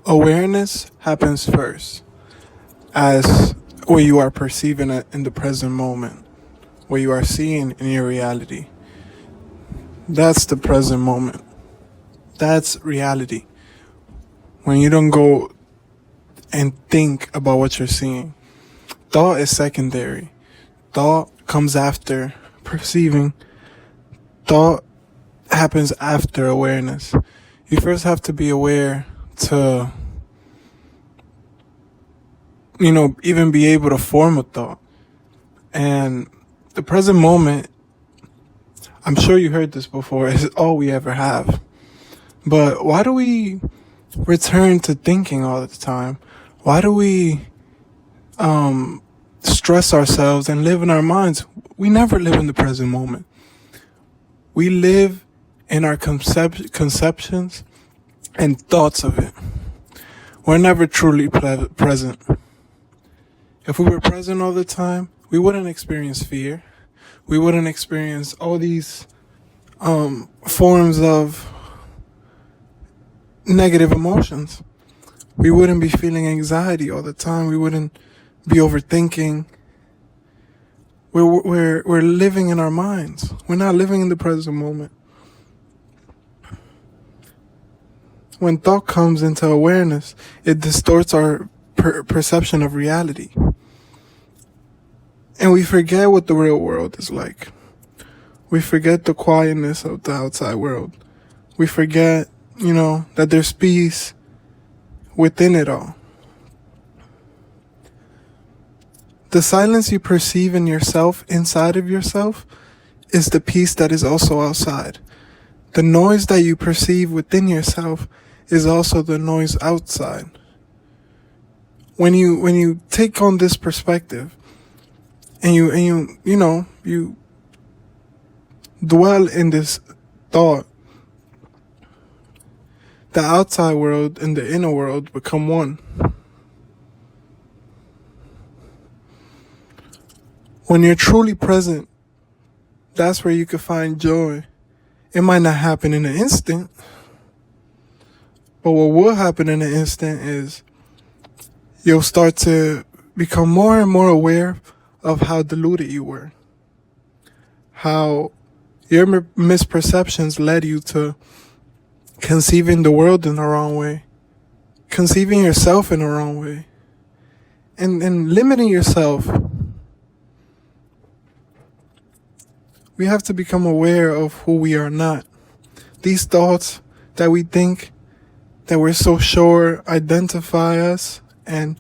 Awareness happens first, as where you are perceiving it in the present moment, where you are seeing in your reality. That's the present moment. That's reality. When you don't go and think about what you're seeing. Thought is secondary. Thought comes after perceiving. Thought happens after awareness. You first have to be aware to, even be able to form a thought. And the present moment, I'm sure you heard this before, is all we ever have. But why do we return to thinking all the time? Why do we stress ourselves and live in our minds? We never live in the present moment. We live in our conceptions and thoughts of it. We're never truly present. If we were present all the time, we wouldn't experience fear. We wouldn't experience all these forms of negative emotions. We wouldn't be feeling anxiety all the time. We wouldn't be overthinking. We're living in our minds. We're not living in the present moment. When thought comes into awareness, it distorts our perception of reality. And we forget what the real world is like. We forget the quietness of the outside world. We forget, that there's peace within it all. The silence you perceive in yourself, inside of yourself, is the peace that is also outside. The noise that you perceive within yourself is also the noise outside. When you take on this perspective and you dwell in this thought, the outside world and the inner world become one. When you're truly present, that's where you can find joy. It might not happen in an instant, but what will happen in an instant is you'll start to become more and more aware of how deluded you were. How your misperceptions led you to conceiving the world in the wrong way, conceiving yourself in the wrong way, and limiting yourself. We have to become aware of who we are not. These thoughts that we think that we're so sure identify us and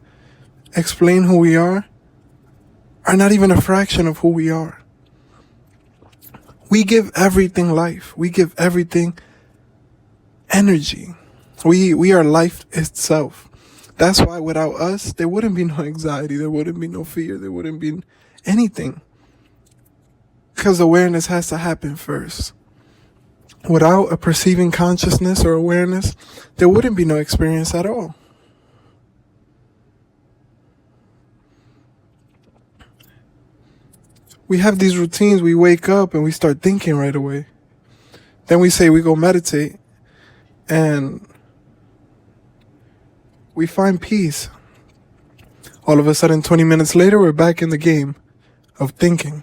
explain who we are not even a fraction of who we are. We give everything life. We give everything energy. We are life itself. That's why without us, there wouldn't be no anxiety. There wouldn't be no fear. There wouldn't be anything. Because awareness has to happen first. Without a perceiving consciousness or awareness, there wouldn't be no experience at all. We have these routines. We wake up and we start thinking right away. Then we say we go meditate and we find peace. All of a sudden, 20 minutes later, we're back in the game of thinking.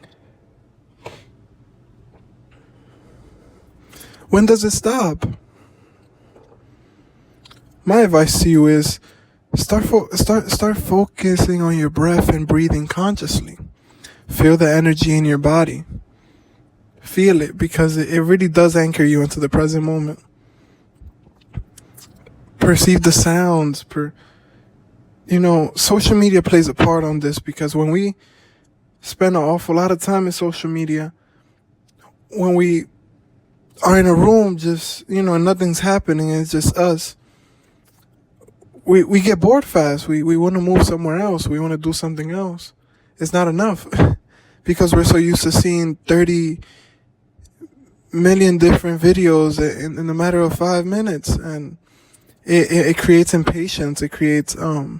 When does it stop? My advice to you is start focusing on your breath and breathing consciously. Feel the energy in your body. Feel it, because it really does anchor you into the present moment. Perceive the sounds. Social media plays a part on this, because when we spend an awful lot of time in social media, when we are in a room just, nothing's happening, and it's just us, we get bored fast. We want to move somewhere else. We want to do something else. It's not enough because we're so used to seeing 30 million different videos in a matter of 5 minutes, and it creates impatience. It creates, I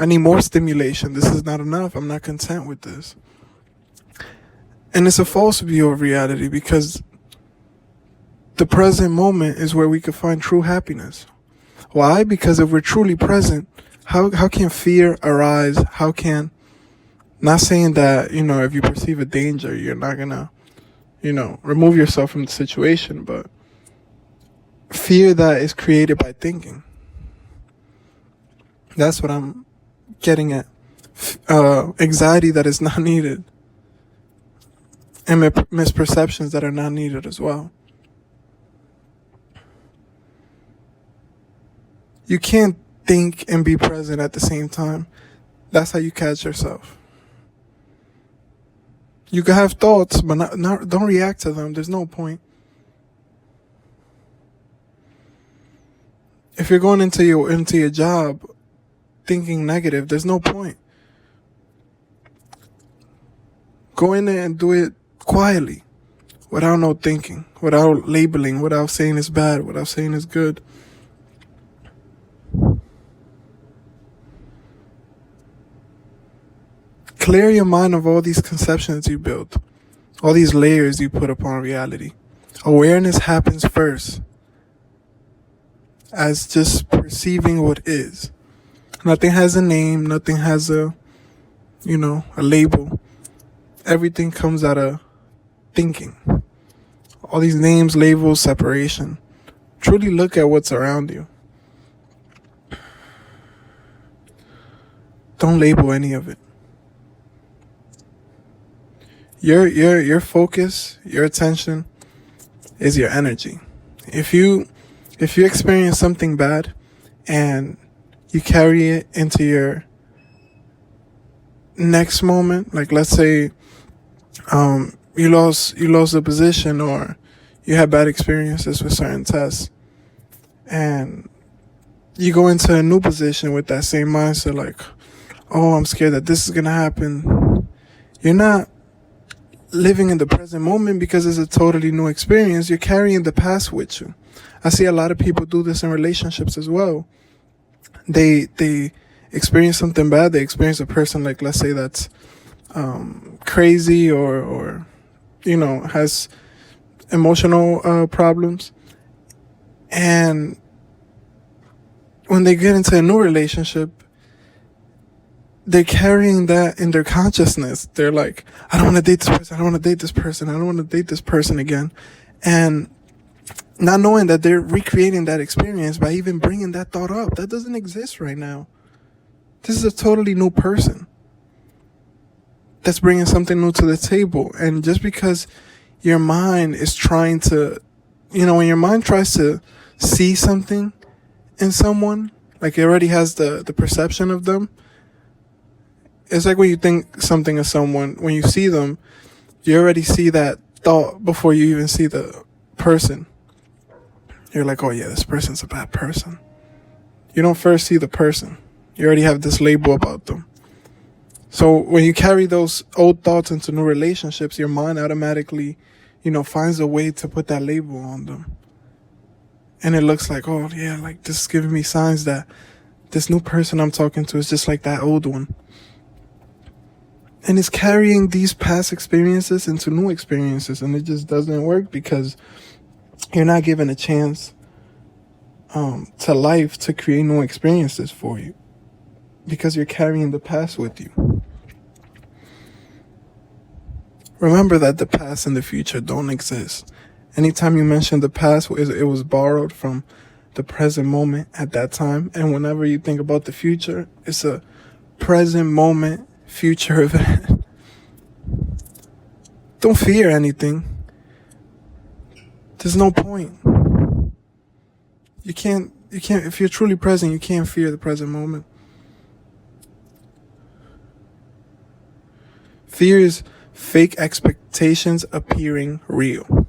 need more stimulation. This is not enough. I'm not content with this. And it's a false view of reality, because the present moment is where we can find true happiness. Why? Because if we're truly present, how can fear arise? How can, not saying that, if you perceive a danger, you're not gonna, remove yourself from the situation, but fear that is created by thinking. That's what I'm getting at. Anxiety that is not needed, and misperceptions that are not needed as well. You can't think and be present at the same time. That's how you catch yourself. You can have thoughts, but don't react to them. There's no point. If you're going into your job thinking negative, there's no point. Go in there and do it quietly, without no thinking, without labeling, without saying it's bad, without saying it's good. Clear your mind of all these conceptions you built, all these layers you put upon reality. Awareness happens first, as just perceiving what is. Nothing has a name, nothing has a label. Everything comes out of thinking. All these names, labels, separation. Truly look at what's around you. Don't label any of it. Your focus, your attention is your energy. If you experience something bad and you carry it into your next moment, like let's say you lost a position, or you had bad experiences with certain tests, and you go into a new position with that same mindset, like, oh, I'm scared that this is gonna happen. You're not living in the present moment because it's a totally new experience. You're carrying the past with you. I see a lot of people do this in relationships as well. They experience something bad. They experience a person, like, let's say that's crazy or has emotional problems, and when they get into a new relationship, they're carrying that in their consciousness. They're like, I don't want to date this person. I don't want to date this person. I don't want to date this person again. And not knowing that they're recreating that experience by even bringing that thought up. That doesn't exist right now. This is a totally new person that's bringing something new to the table. And just because your mind is trying to, when your mind tries to see something in someone, like it already has the perception of them. It's like when you think something of someone, when you see them, you already see that thought before you even see the person. You're like, oh yeah, this person's a bad person. You don't first see the person. You already have this label about them. So when you carry those old thoughts into new relationships, your mind automatically, finds a way to put that label on them. And it looks like, oh yeah, like this is giving me signs that this new person I'm talking to is just like that old one. And it's carrying these past experiences into new experiences, and it just doesn't work because you're not given a chance to life to create new experiences for you, because you're carrying the past with you. Remember that the past and the future don't exist. Anytime you mention the past, it was borrowed from the present moment at that time. And whenever you think about the future, it's a present moment future event. Don't fear anything. There's no point. You can't, if you're truly present, you can't fear the present moment. Fear is fake expectations appearing real.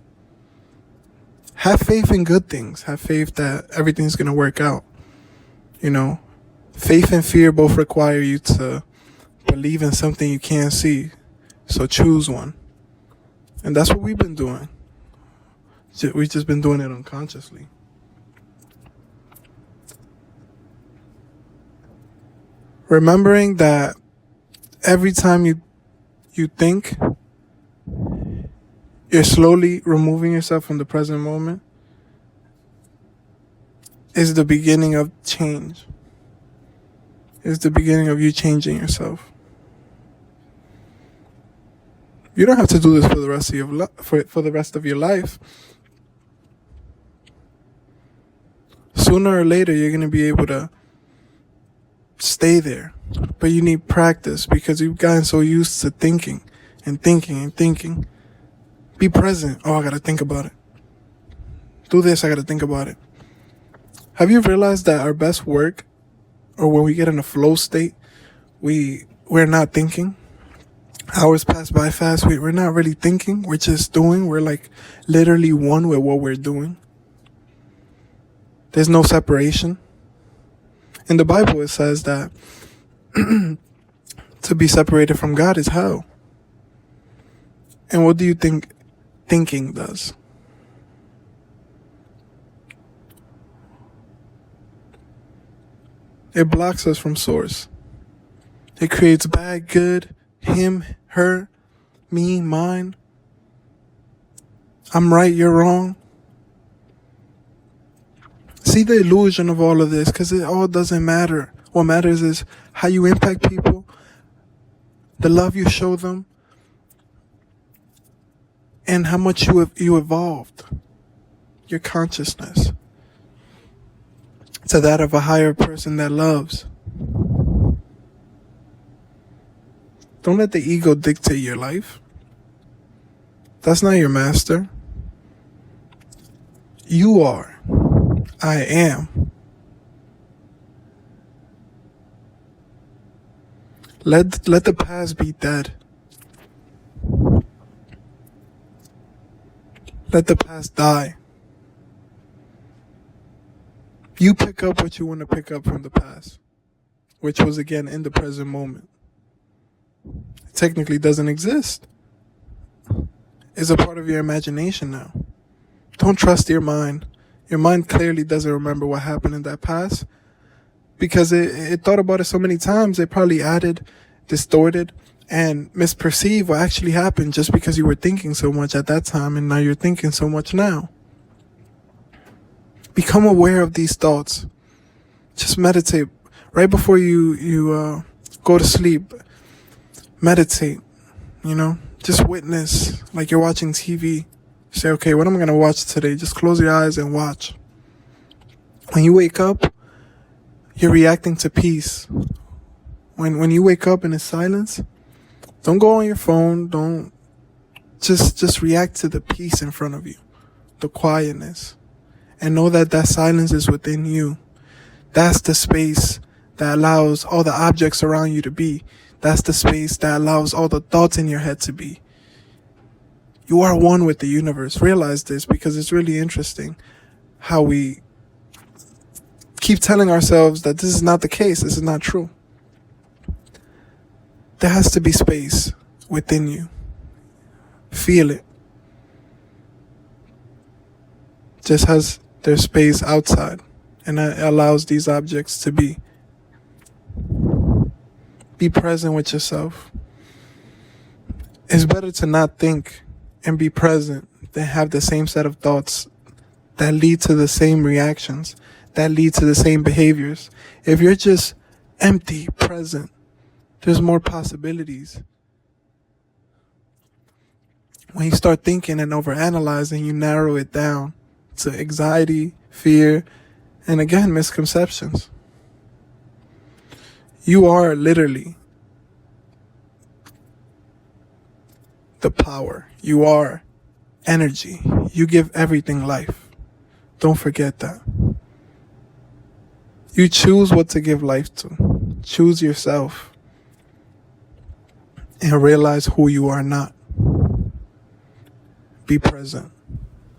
Have faith in good things. Have faith that everything's going to work out. Faith and fear both require you to believe in something you can't see. So choose one. And that's what we've been doing. We've just been doing it unconsciously. Remembering that every time you think, you're slowly removing yourself from the present moment. is the beginning of change. Is the beginning of you changing yourself. You don't have to do this for the rest of your for the rest of your life. Sooner or later, you're going to be able to stay there. But you need practice because you've gotten so used to thinking and thinking and thinking. Be present. Oh, I got to think about it. Do this, I got to think about it. Have you realized that our best work, or when we get in a flow state, we're not thinking? Hours pass by fast. We're not really thinking. We're just doing. We're like literally one with what we're doing. There's no separation. In the Bible, it says that to be separated from God is hell. And what do you think thinking does? It blocks us from source. It creates bad, good, him, her, me, mine. I'm right, you're wrong. See the illusion of all of this, because it all doesn't matter. What matters is how you impact people, the love you show them, and how much you evolved your consciousness to that of a higher person that loves. Don't let the ego dictate your life. That's not your master. You are. I am. Let the past be dead. Let the past die. You pick up what you want to pick up from the past, which was again in the present moment. It technically doesn't exist. It's a part of your imagination now. Don't trust your mind. Your mind clearly doesn't remember what happened in that past because it thought about it so many times. It probably added, distorted, and misperceived what actually happened just because you were thinking so much at that time and now you're thinking so much now. Become aware of these thoughts. Just meditate. Right before you go to sleep, meditate, just witness like you're watching TV. Say, okay, what am I going to watch today? Just close your eyes and watch. When you wake up, you're reacting to peace. When you wake up and it's silence, don't go on your phone. Don't just react to the peace in front of you, the quietness, and know that silence is within you. That's the space that allows all the objects around you to be. That's the space that allows all the thoughts in your head to be. You are one with the universe. Realize this because it's really interesting how we keep telling ourselves that this is not the case. This is not true. There has to be space within you. Feel it. Just as there's space outside, and that allows these objects to be. Be present with yourself. It's better to not think and be present than have the same set of thoughts that lead to the same reactions, that lead to the same behaviors. If you're just empty, present, there's more possibilities. When you start thinking and overanalyzing, you narrow it down to anxiety, fear, and again, misconceptions. You are literally the power. You are energy. You give everything life. Don't forget that. You choose what to give life to. Choose yourself. And realize who you are not. Be present.